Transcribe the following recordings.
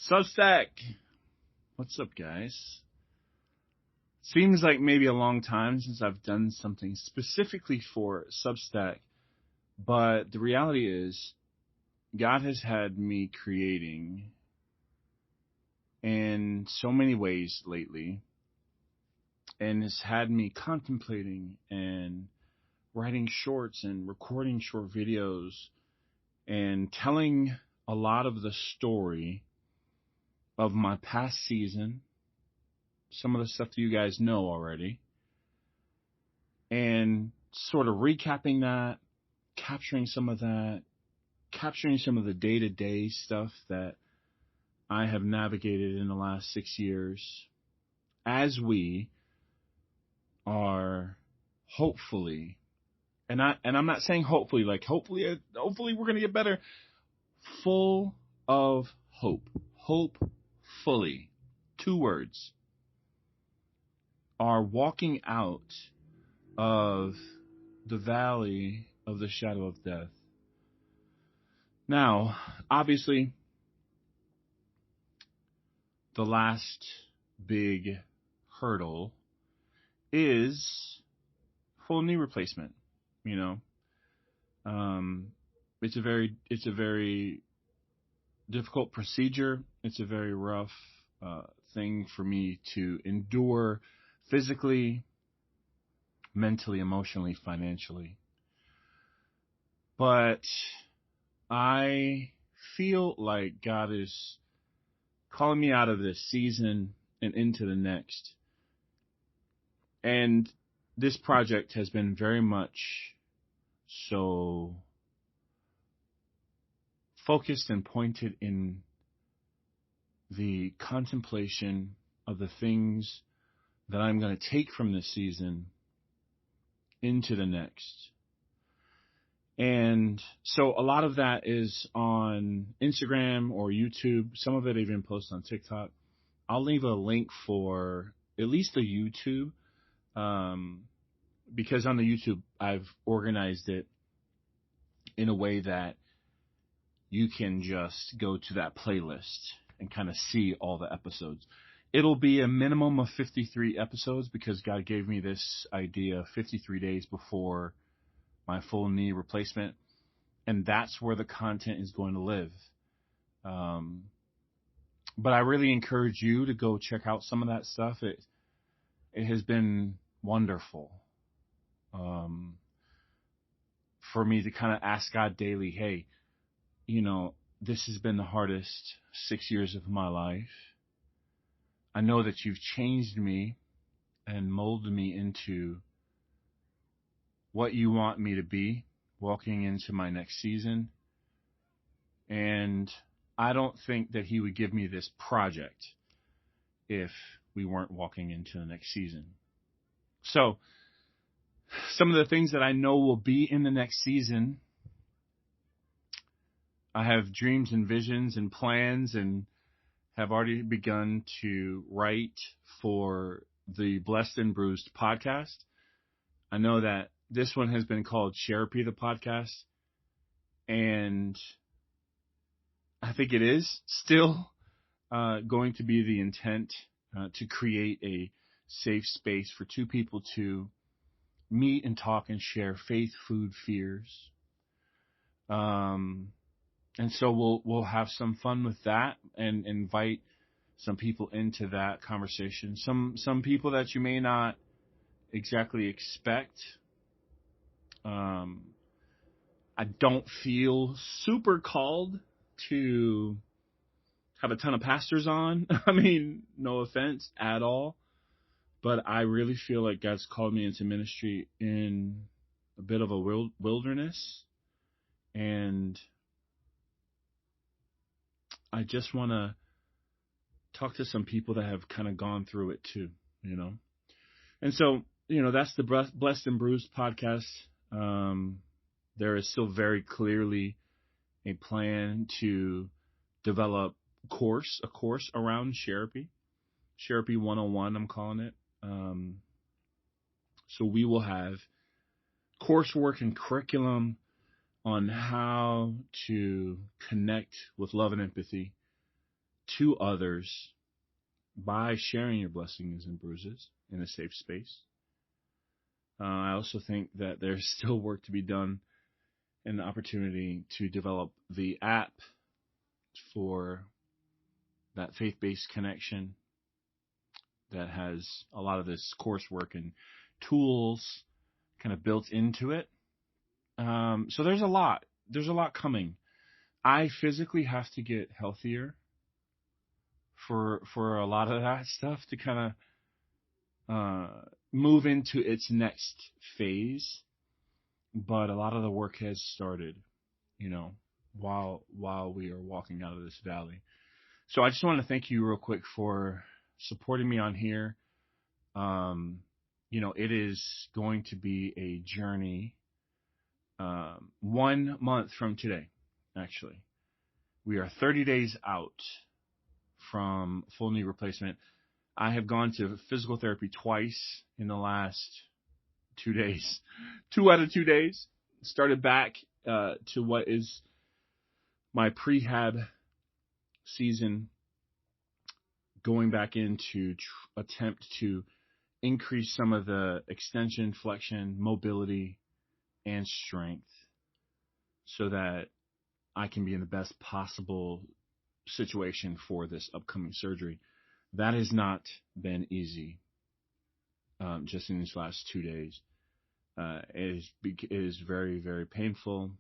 Substack. What's up, guys? Seems like maybe a long time since I've done something specifically for Substack, but the reality is God has had me creating in so many ways lately, and has had me contemplating and writing shorts and recording short videos and telling a lot of the story of my past season, some of the stuff that you guys know already, and sort of recapping that, capturing some of the day-to-day stuff that I have navigated in the last 6 years as we are hopefully, and I'm not saying hopefully, like hopefully we're going to get better, full of hope. Hopefully, 2 words, are walking out of the valley of the shadow of death. Now, obviously, the last big hurdle is full knee replacement. It's a very difficult procedure. It's a very rough thing for me to endure physically, mentally, emotionally, financially. But I feel like God is calling me out of this season and into the next. And this project has been very much so focused and pointed in the contemplation of the things that I'm going to take from this season into the next. And so a lot of that is on Instagram or YouTube. Some of it even posts on TikTok. I'll leave a link for at least the YouTube, because on the YouTube I've organized it in a way that you can just go to that playlist and kind of see all the episodes. It'll be a minimum of 53 episodes because God gave me this idea 53 days before my full knee replacement, and that's where the content is going to live. But I really encourage you to go check out some of that stuff. It has been wonderful for me to kind of ask God daily, hey, this has been the hardest 6 years of my life. I know that you've changed me and molded me into what you want me to be walking into my next season. And I don't think that he would give me this project if we weren't walking into the next season. So some of the things that I know will be in the next season, I have dreams and visions and plans and have already begun to write for the Blessed and Bruised podcast. I know that this one has been called Therapy the podcast, and I think it is still going to be the intent to create a safe space for 2 people to meet and talk and share faith, food, fears. And so we'll have some fun with that and invite some people into that conversation. Some people that you may not exactly expect. I don't feel super called to have a ton of pastors on. I mean, no offense at all. But I really feel like God's called me into ministry in a bit of a wilderness. And I just want to talk to some people that have kind of gone through it too, And so, that's the Blessed and Bruised podcast. There is still very clearly a plan to develop a course around Therapy 101, I'm calling it. So we will have coursework and curriculum on how to connect with love and empathy to others by sharing your blessings and bruises in a safe space. I also think that there's still work to be done and the opportunity to develop the app for that faith-based connection that has a lot of this coursework and tools kind of built into it. So there's a lot coming. I physically have to get healthier for a lot of that stuff to kind of move into its next phase. But a lot of the work has started, while we are walking out of this valley. So I just want to thank you real quick for supporting me on here. It is going to be a journey. 1 month from today, actually, we are 30 days out from full knee replacement. I have gone to physical therapy twice in the last 2 days. 2 out of 2 days. Started back to what is my prehab season, going back in to attempt to increase some of the extension, flexion, mobility, and strength so that I can be in the best possible situation for this upcoming surgery. That has not been easy just in these last 2 days. It is very, very painful.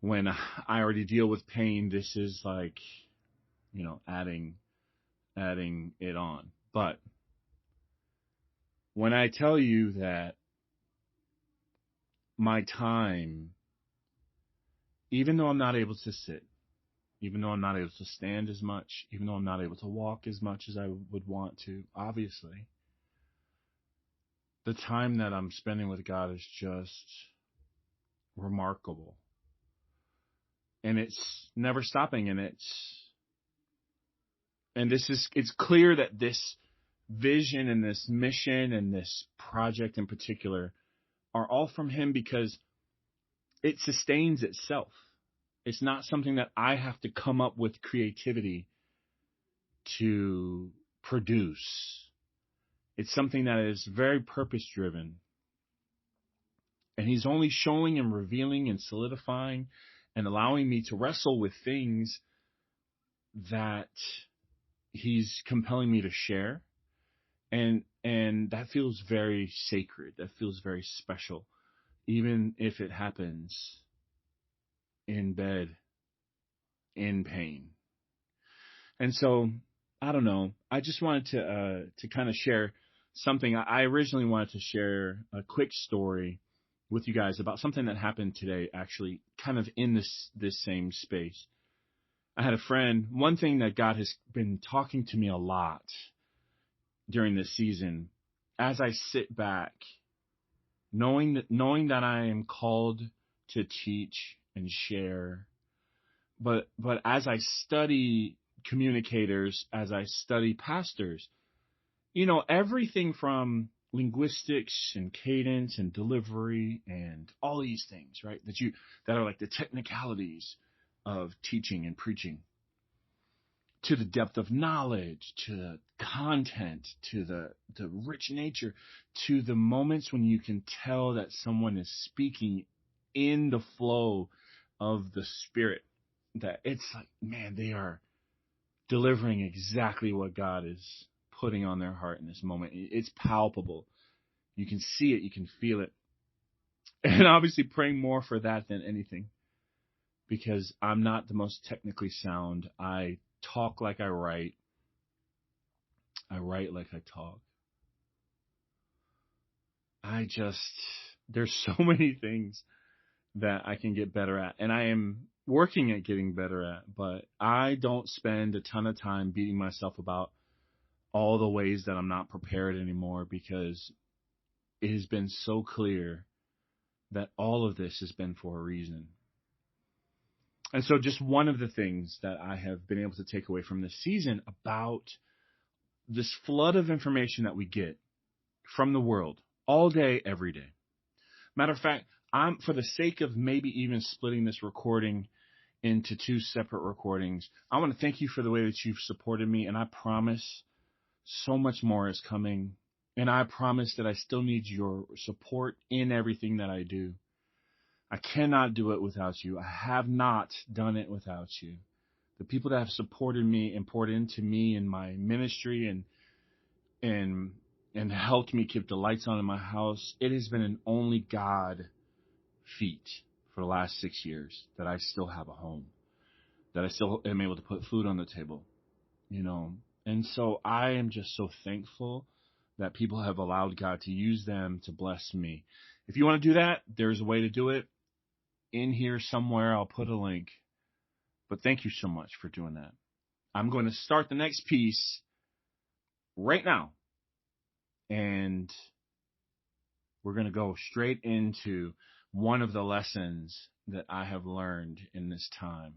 When I already deal with pain, this is like, adding it on. But when I tell you that my time, even though I'm not able to sit, even though I'm not able to stand as much, even though I'm not able to walk as much as I would want to, obviously, the time that I'm spending with God is just remarkable. And it's never stopping. And it's clear that this vision and this mission and this project in particular are all from Him because it sustains itself. It's not something that I have to come up with creativity to produce. It's something that is very purpose-driven. And He's only showing and revealing and solidifying and allowing me to wrestle with things that He's compelling me to share. And that feels very sacred. That feels very special, even if it happens in bed, in pain. And so, I don't know. I just wanted to kind of share something. I originally wanted to share a quick story with you guys about something that happened today, actually, kind of in this same space. I had a friend. One thing that God has been talking to me a lot during this season, as I sit back, knowing that I am called to teach and share, but as I study communicators, as I study pastors, everything from linguistics and cadence and delivery and all these things, right? That are like the technicalities of teaching and preaching, to the depth of knowledge, to the content, to the rich nature, to the moments when you can tell that someone is speaking in the flow of the Spirit, that it's like, man, they are delivering exactly what God is putting on their heart in this moment. It's palpable. You can see it. You can feel it. And obviously praying more for that than anything, because I'm not the most technically sound. I talk like I write. I write like I talk. There's so many things that I can get better at, and I am working at getting better at, but I don't spend a ton of time beating myself about all the ways that I'm not prepared anymore, because it has been so clear that all of this has been for a reason. And so just one of the things that I have been able to take away from this season about this flood of information that we get from the world all day, every day. Matter of fact, for the sake of maybe even splitting this recording into 2 separate recordings. I want to thank you for the way that you've supported me, and I promise so much more is coming. And I promise that I still need your support in everything that I do. I cannot do it without you. I have not done it without you. The people that have supported me and poured into me and my ministry and and helped me keep the lights on in my house, it has been an only God feat for the last 6 years that I still have a home, that I still am able to put food on the table, you know. And so I am just so thankful that people have allowed God to use them to bless me. If you want to do that, there's a way to do it. In here somewhere, I'll put a link. But thank you so much for doing that. I'm going to start the next piece right now. And we're going to go straight into one of the lessons that I have learned in this time.